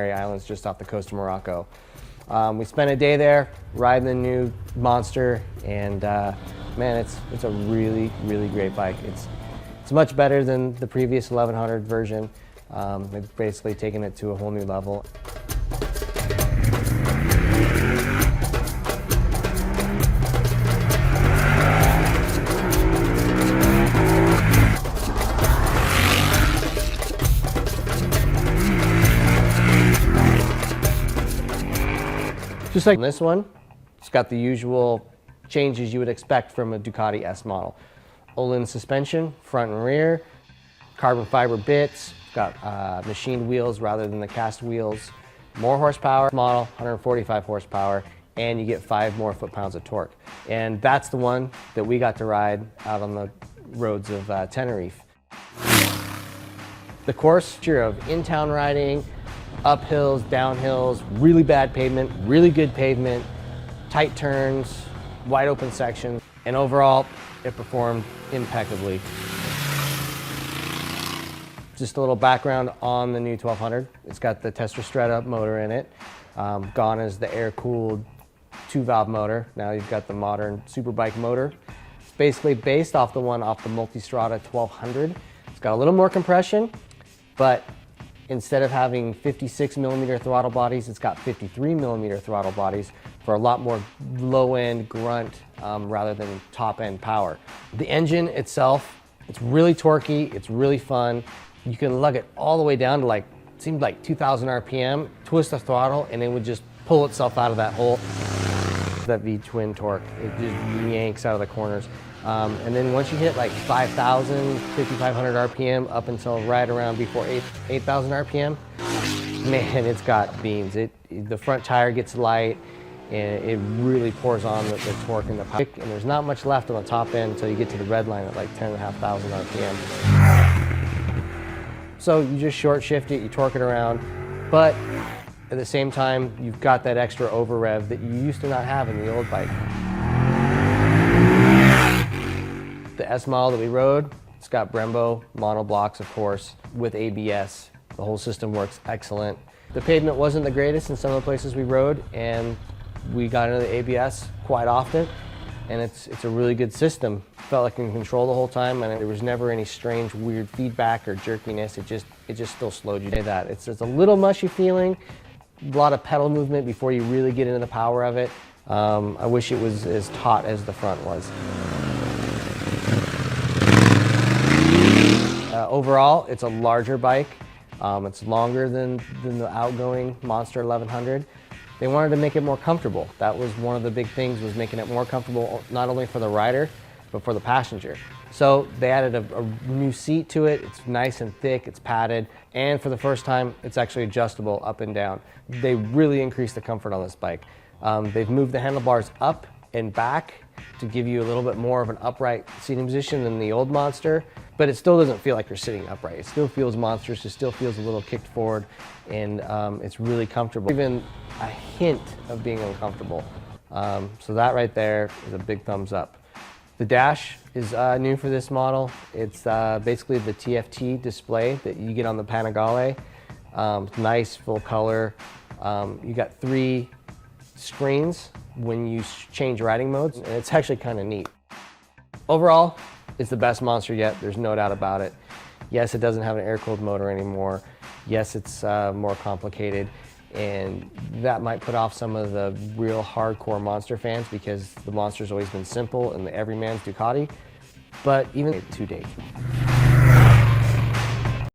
Islands just off the coast of Morocco. We spent a day there riding the new Monster, and man, it's a really great bike. It's much better than the previous 1100 version. They've basically taken it to a whole new level. Just like this one, it's got the usual changes you would expect from a Ducati S model. Olin suspension, front and rear, carbon fiber bits, got machined wheels rather than the cast wheels, more horsepower model, 145 horsepower, and you get 5 more foot-pounds of torque. And that's the one that we got to ride out on the roads of Tenerife. The course of in-town riding, uphills, downhills, really bad pavement, really good pavement, tight turns, wide open sections, and overall, it performed impeccably. Just a little background on the new 1200. It's got the Testostretta motor in it. Gone is the air-cooled 2-valve motor. Now you've got the modern superbike motor. It's basically based off the one off the Multistrada 1200. It's got a little more compression, but instead of having 56mm throttle bodies, it's got 53mm throttle bodies for a lot more low-end grunt rather than top-end power. The engine itself, it's really torquey, it's really fun. You can lug it all the way down to it seemed like 2,000 RPM, twist the throttle, and it would just pull itself out of that hole. That V-twin torque, it just yanks out of the corners. And then once you hit like 5,000, 5,500 RPM up until right around before 8,000 RPM, man, it's got beans. The front tire gets light, and it really pours on the torque and the power. And there's not much left on the top end until you get to the red line at like 10,500 RPM. So you just short shift it, you torque it around, but at the same time, you've got that extra over rev that you used to not have in the old bike. The S model that we rode, it's got Brembo monoblocks, of course, with ABS. The whole system works excellent. The pavement wasn't the greatest in some of the places we rode, and we got into the ABS quite often, and it's a really good system. Felt like in control the whole time, and there was never any strange, weird feedback or jerkiness. It just still slowed you down. It's a little mushy feeling, a lot of pedal movement before you really get into the power of it. I wish it was as taut as the front was. Overall, it's a larger bike. It's longer than the outgoing Monster 1100. They wanted to make it more comfortable. That was one of the big things, was making it more comfortable, not only for the rider, but for the passenger. So they added a new seat to it. It's nice and thick, it's padded, and for the first time, it's actually adjustable up and down. They really increased the comfort on this bike. They've moved the handlebars up and back to give you a little bit more of an upright seating position than the old Monster, but it still doesn't feel like you're sitting upright. It still feels monstrous, it still feels a little kicked forward, and it's really comfortable. Even a hint of being uncomfortable. So that right there is a big thumbs up. The dash is new for this model. It's basically the TFT display that you get on the Panigale. Nice, full color. You got 3 screens when you change riding modes, and it's actually kind of neat. Overall, it's the best Monster yet, there's no doubt about it. Yes, it doesn't have an air-cooled motor anymore. Yes, it's more complicated, and that might put off some of the real hardcore Monster fans because the Monster's always been simple and the everyman's Ducati, but even to date.